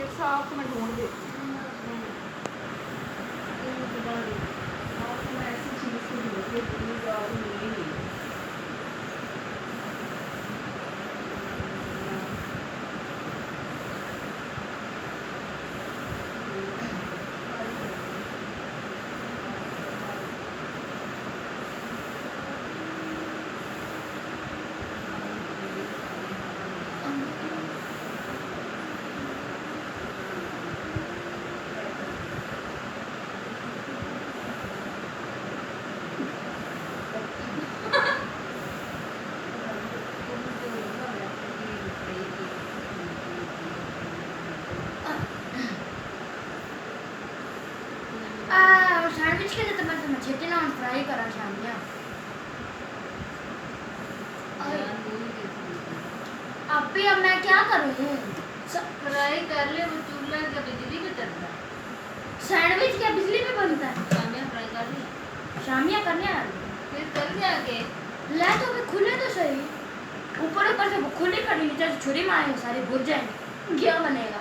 Packet साफ मैं ढूंढ देती हूँ। आपको मैं ऐसी चीज़ से ढूंढ देती हूँ जो आपको मिलेगी। सैंडविच के तो मैं छेती ना फ्राई करा शामिया अब भी अब मैं क्या करूँ फ्राई कर ले वो चूल्हा का बिजली पे चलता है। सैंडविच क्या बिजली पे बनता है शामिया फ्राई कर ली शामिया करने आ रही फिर कर के आगे ले तो अभी खुले तो सही ऊपर ऊपर से वो खुली कड़ी नीचे से छुरी मारेंगे सारे भुर जाएंगे क्या बनेगा